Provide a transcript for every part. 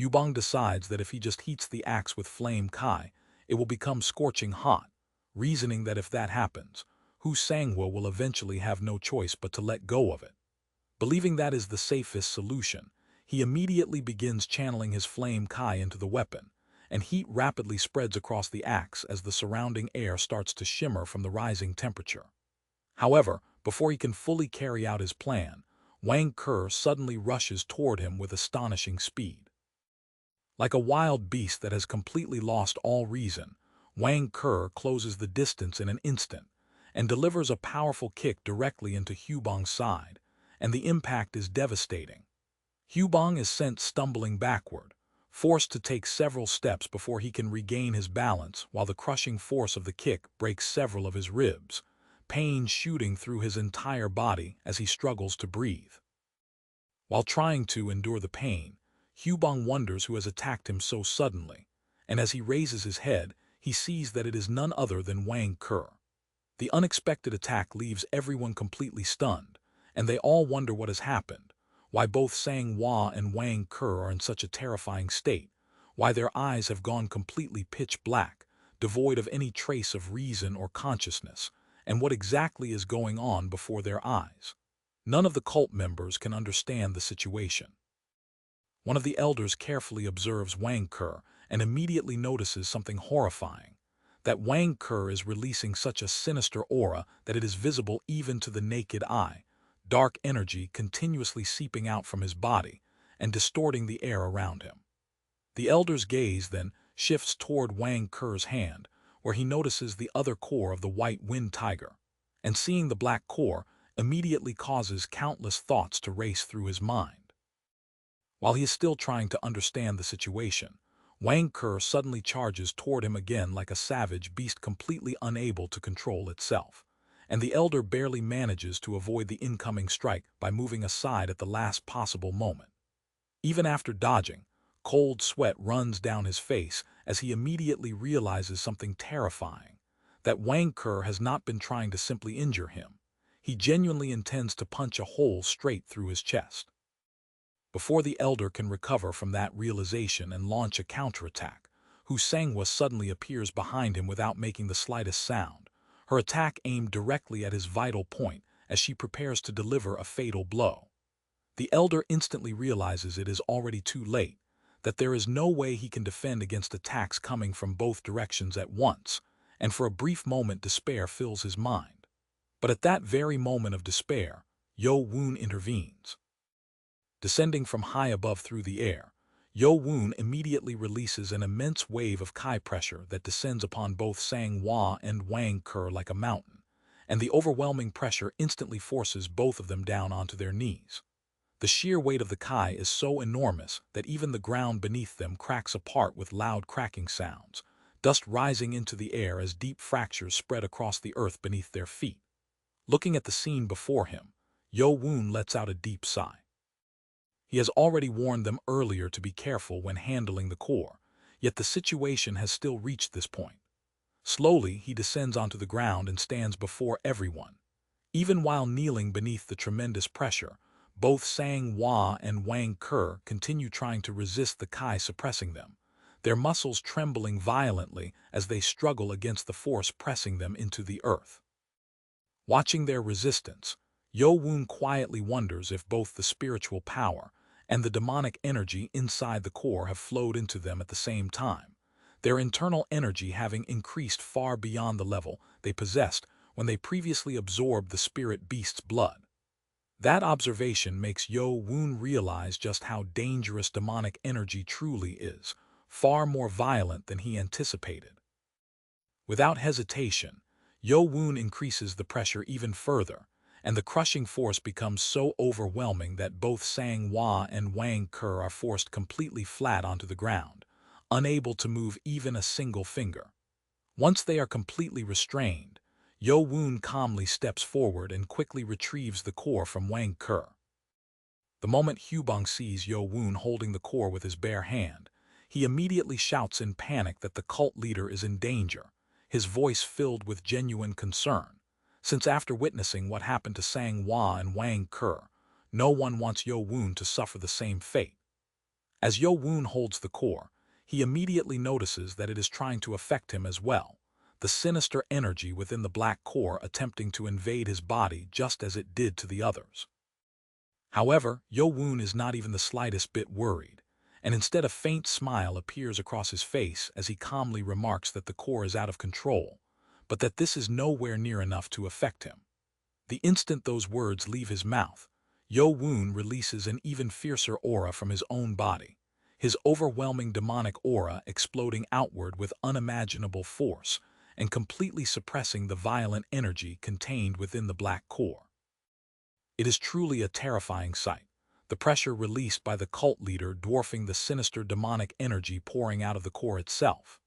Hyubong decides that if he just heats the axe with flame kai, it will become scorching hot, reasoning that if that happens, Hu Sanghwa will eventually have no choice but to let go of it. Believing that is the safest solution, he immediately begins channeling his flame kai into the weapon, and heat rapidly spreads across the axe as the surrounding air starts to shimmer from the rising temperature. However, before he can fully carry out his plan, Wang Ke suddenly rushes toward him with astonishing speed. Like a wild beast that has completely lost all reason, Wang Ke closes the distance in an instant and delivers a powerful kick directly into Hyubong's side, and the impact is devastating. Hyubong is sent stumbling backward, forced to take several steps before he can regain his balance, while the crushing force of the kick breaks several of his ribs, pain shooting through his entire body as he struggles to breathe. While trying to endure the pain, Hyubong wonders who has attacked him so suddenly, and as he raises his head, he sees that it is none other than Wang Ke. The unexpected attack leaves everyone completely stunned, and they all wonder what has happened, why both Sanghwa and Wang Ke are in such a terrifying state, why their eyes have gone completely pitch black, devoid of any trace of reason or consciousness, and what exactly is going on before their eyes. None of the cult members can understand the situation. One of the elders carefully observes Wang Ke and immediately notices something horrifying, that Wang Ke is releasing such a sinister aura that it is visible even to the naked eye, dark energy continuously seeping out from his body and distorting the air around him. The elder's gaze then shifts toward Wang Ke's hand, where he notices the other core of the white wind tiger, and seeing the black core immediately causes countless thoughts to race through his mind. While he is still trying to understand the situation, Wang Ke suddenly charges toward him again like a savage beast completely unable to control itself, and the elder barely manages to avoid the incoming strike by moving aside at the last possible moment. Even after dodging, cold sweat runs down his face as he immediately realizes something terrifying, that Wang Ke has not been trying to simply injure him. He genuinely intends to punch a hole straight through his chest. Before the elder can recover from that realization and launch a counterattack, Hu Sanghwa suddenly appears behind him without making the slightest sound, her attack aimed directly at his vital point as she prepares to deliver a fatal blow. The elder instantly realizes it is already too late, that there is no way he can defend against attacks coming from both directions at once, and for a brief moment despair fills his mind. But at that very moment of despair, Yeo-Woon intervenes. Descending from high above through the air, Yeo-Woon immediately releases an immense wave of Kai pressure that descends upon both Sanghwa and Wang Ke like a mountain, and the overwhelming pressure instantly forces both of them down onto their knees. The sheer weight of the Kai is so enormous that even the ground beneath them cracks apart with loud cracking sounds, dust rising into the air as deep fractures spread across the earth beneath their feet. Looking at the scene before him, Yeo-Woon lets out a deep sigh. He has already warned them earlier to be careful when handling the core, yet the situation has still reached this point. Slowly, he descends onto the ground and stands before everyone. Even while kneeling beneath the tremendous pressure, both Sanghwa and Wang Ke continue trying to resist the Kai suppressing them, their muscles trembling violently as they struggle against the force pressing them into the earth. Watching their resistance, Yeo-Woon quietly wonders if both the spiritual power and the demonic energy inside the core have flowed into them at the same time, their internal energy having increased far beyond the level they possessed when they previously absorbed the spirit beast's blood. That observation makes Yeo-Woon realize just how dangerous demonic energy truly is, far more violent than he anticipated. Without hesitation, Yeo-Woon increases the pressure even further, and the crushing force becomes so overwhelming that both Sanghwa and Wang Ke are forced completely flat onto the ground, unable to move even a single finger. Once they are completely restrained, Yeo-Woon calmly steps forward and quickly retrieves the core from Wang Ke. The moment Hyubong sees Yeo-Woon holding the core with his bare hand, he immediately shouts in panic that the cult leader is in danger, his voice filled with genuine concern, since after witnessing what happened to Sanghwa and Wang Ke, no one wants Yeo-Woon to suffer the same fate. As Yeo-Woon holds the core, he immediately notices that it is trying to affect him as well, the sinister energy within the black core attempting to invade his body just as it did to the others. However, Yeo-Woon is not even the slightest bit worried, and instead a faint smile appears across his face as he calmly remarks that the core is out of control, but that this is nowhere near enough to affect him. The instant those words leave his mouth, Yeo-Woon releases an even fiercer aura from his own body, his overwhelming demonic aura exploding outward with unimaginable force and completely suppressing the violent energy contained within the black core. It is truly a terrifying sight, the pressure released by the cult leader dwarfing the sinister demonic energy pouring out of the core itself.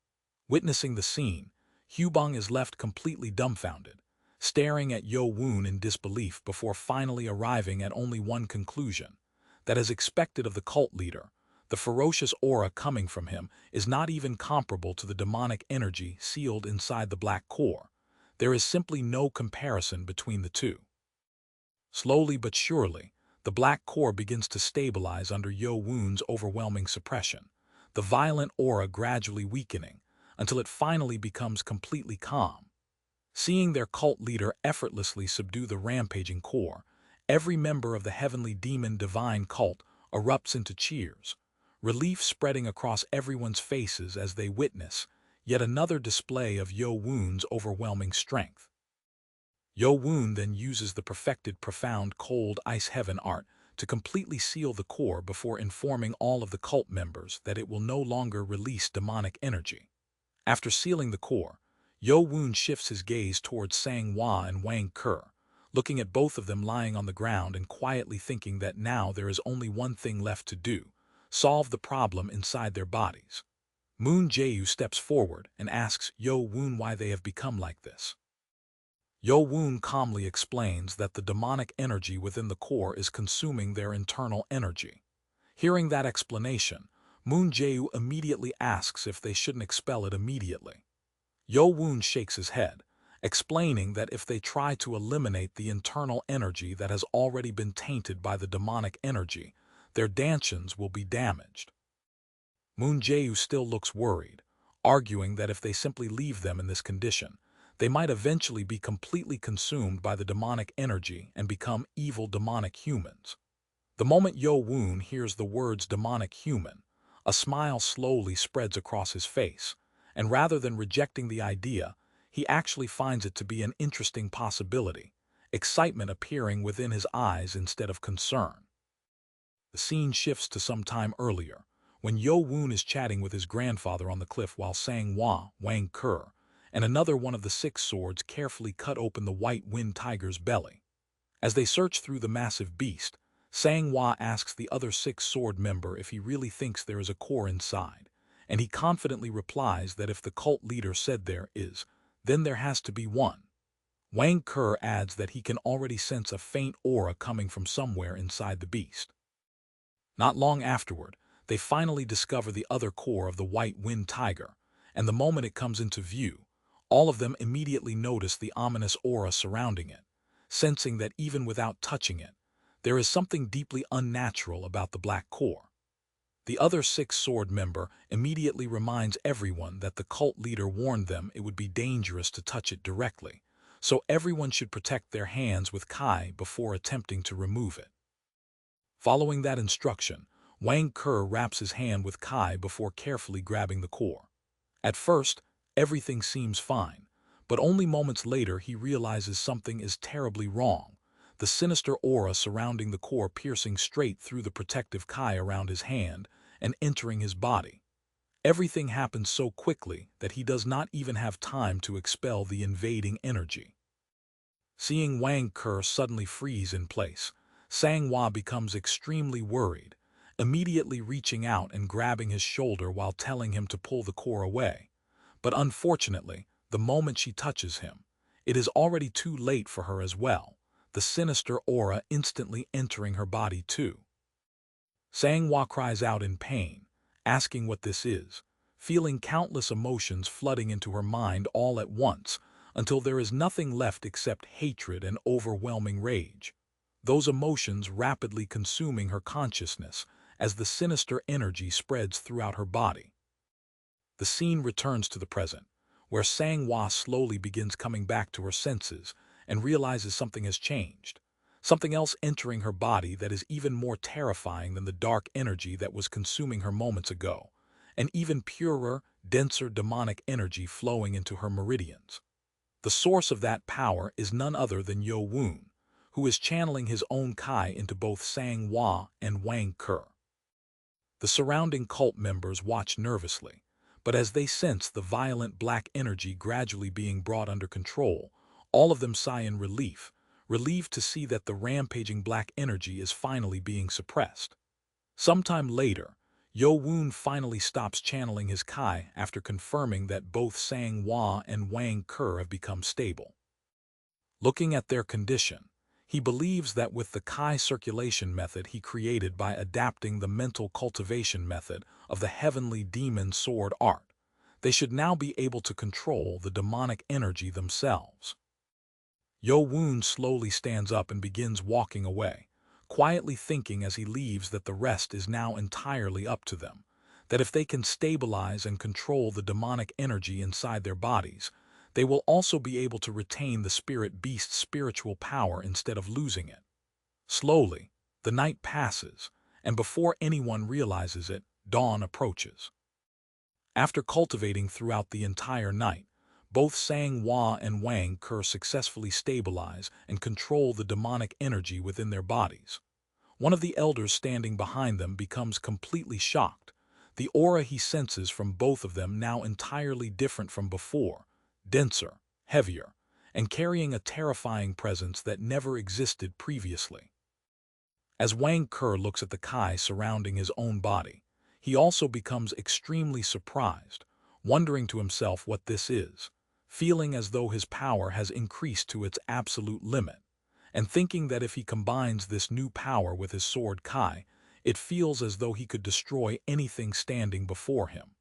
Witnessing the scene, Hyubong is left completely dumbfounded, staring at Yeo-Woon in disbelief before finally arriving at only one conclusion, that as expected of the cult leader, the ferocious aura coming from him is not even comparable to the demonic energy sealed inside the black core. There is simply no comparison between the two. Slowly but surely, the black core begins to stabilize under Yeo-Woon's overwhelming suppression, the violent aura gradually weakening until it finally becomes completely calm. Seeing their cult leader effortlessly subdue the rampaging core, every member of the heavenly demon divine cult erupts into cheers, relief spreading across everyone's faces as they witness yet another display of Yeo-Woon's overwhelming strength. Yeo-Woon then uses the perfected profound cold ice heaven art to completely seal the core before informing all of the cult members that it will no longer release demonic energy. After sealing the core, Yeo-Woon shifts his gaze towards Sang-Hwa and Wang Ke, looking at both of them lying on the ground and quietly thinking that now there is only one thing left to do: solve the problem inside their bodies. Moon Jae-woo steps forward and asks Yeo-Woon why they have become like this. Yeo-Woon calmly explains that the demonic energy within the core is consuming their internal energy. Hearing that explanation, Moon Jae-woo immediately asks if they shouldn't expel it immediately. Yeo-Woon shakes his head, explaining that if they try to eliminate the internal energy that has already been tainted by the demonic energy, their dantians will be damaged. Moon Jae-woo still looks worried, arguing that if they simply leave them in this condition, they might eventually be completely consumed by the demonic energy and become evil demonic humans. The moment Yeo-Woon hears the words demonic human, a smile slowly spreads across his face, and rather than rejecting the idea, he actually finds it to be an interesting possibility, excitement appearing within his eyes instead of concern. The scene shifts to some time earlier, when Yeo-Woon is chatting with his grandfather on the cliff while Sang-Hwa, Wang Ke, and another one of the 6 swords carefully cut open the white wind tiger's belly. As they search through the massive beast, Sang-Hwa asks the other 6 sword member if he really thinks there is a core inside, and he confidently replies that if the cult leader said there is, then there has to be one. Wang Ke adds that he can already sense a faint aura coming from somewhere inside the beast. Not long afterward, they finally discover the other core of the white wind tiger, and the moment it comes into view, all of them immediately notice the ominous aura surrounding it, sensing that even without touching it, there is something deeply unnatural about the black core. The other 6 sword member immediately reminds everyone that the cult leader warned them it would be dangerous to touch it directly, so everyone should protect their hands with Kai before attempting to remove it. Following that instruction, Wang Ke wraps his hand with Kai before carefully grabbing the core. At first, everything seems fine, but only moments later he realizes something is terribly wrong, the sinister aura surrounding the core piercing straight through the protective Kai around his hand and entering his body. Everything happens so quickly that he does not even have time to expel the invading energy. Seeing Wang Ke suddenly freeze in place, Sang-Hwa becomes extremely worried, immediately reaching out and grabbing his shoulder while telling him to pull the core away. But unfortunately, the moment she touches him, it is already too late for her as well, the sinister aura instantly entering her body too. Sang-Hwa cries out in pain, asking what this is, feeling countless emotions flooding into her mind all at once, until there is nothing left except hatred and overwhelming rage. Those emotions rapidly consuming her consciousness as the sinister energy spreads throughout her body. The scene returns to the present, where Sang-Hwa slowly begins coming back to her senses and realizes something has changed, something else entering her body that is even more terrifying than the dark energy that was consuming her moments ago, an even purer, denser demonic energy flowing into her meridians. The source of that power is none other than Yeo-Woon, who is channeling his own Kai into both Sang-Hwa and Wang-Ke. The surrounding cult members watch nervously, but as they sense the violent black energy gradually being brought under control, all of them sigh in relief, relieved to see that the rampaging black energy is finally being suppressed. Sometime later, Yeo-Woon finally stops channeling his Kai after confirming that both Sang-Hwa and Wang-Ke have become stable. Looking at their condition, he believes that with the Kai circulation method he created by adapting the mental cultivation method of the heavenly demon sword art, they should now be able to control the demonic energy themselves. Yeo-Woon slowly stands up and begins walking away, quietly thinking as he leaves that the rest is now entirely up to them, that if they can stabilize and control the demonic energy inside their bodies, they will also be able to retain the spirit beast's spiritual power instead of losing it. Slowly, the night passes, and before anyone realizes it, dawn approaches. After cultivating throughout the entire night, both Sang-Hwa and Wang-Ke successfully stabilize and control the demonic energy within their bodies. One of the elders standing behind them becomes completely shocked, the aura he senses from both of them now entirely different from before, denser, heavier, and carrying a terrifying presence that never existed previously. As Wang-Ke looks at the Kai surrounding his own body, he also becomes extremely surprised, wondering to himself what this is, feeling as though his power has increased to its absolute limit, and thinking that if he combines this new power with his sword Kai, it feels as though he could destroy anything standing before him.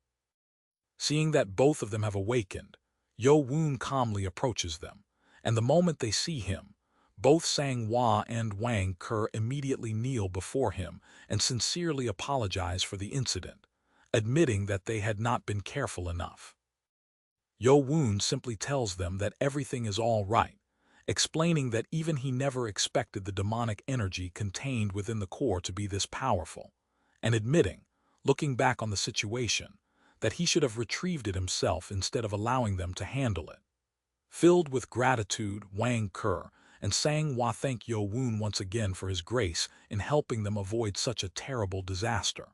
Seeing that both of them have awakened, Yeo-Woon calmly approaches them, and the moment they see him, both Sang-Hwa and Wang-Ke immediately kneel before him and sincerely apologize for the incident, admitting that they had not been careful enough. Yeo-Woon simply tells them that everything is all right, explaining that even he never expected the demonic energy contained within the core to be this powerful, and admitting, looking back on the situation, that he should have retrieved it himself instead of allowing them to handle it. Filled with gratitude, Wang-Ke and Sang-Hwa thank Yeo-Woon once again for his grace in helping them avoid such a terrible disaster.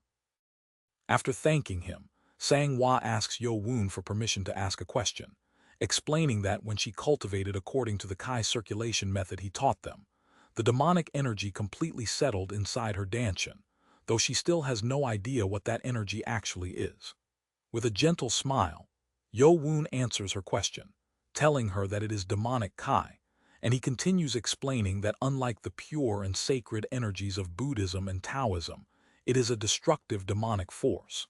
After thanking him, Sang-Hwa asks Yeo-Woon for permission to ask a question, explaining that when she cultivated according to the Kai circulation method he taught them, the demonic energy completely settled inside her Danshin, though she still has no idea what that energy actually is. With a gentle smile, Yeo-Woon answers her question, telling her that it is demonic Kai, and he continues explaining that unlike the pure and sacred energies of Buddhism and Taoism, it is a destructive demonic force.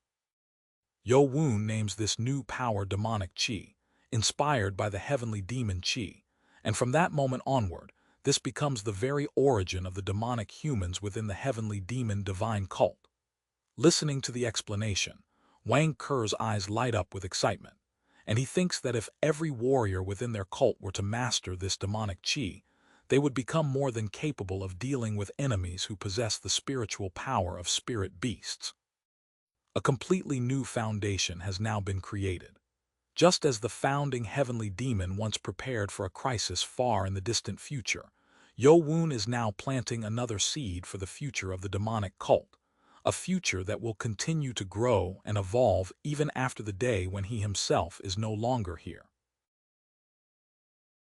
Yeo-Woon names this new power demonic Qi, inspired by the heavenly demon Qi, and from that moment onward, this becomes the very origin of the demonic humans within the heavenly demon divine cult. Listening to the explanation, Wang-Ke's eyes light up with excitement, and he thinks that if every warrior within their cult were to master this demonic Qi, they would become more than capable of dealing with enemies who possess the spiritual power of spirit beasts. A completely new foundation has now been created. Just as the founding heavenly demon once prepared for a crisis far in the distant future, Yeo-Woon is now planting another seed for the future of the demonic cult, a future that will continue to grow and evolve even after the day when he himself is no longer here.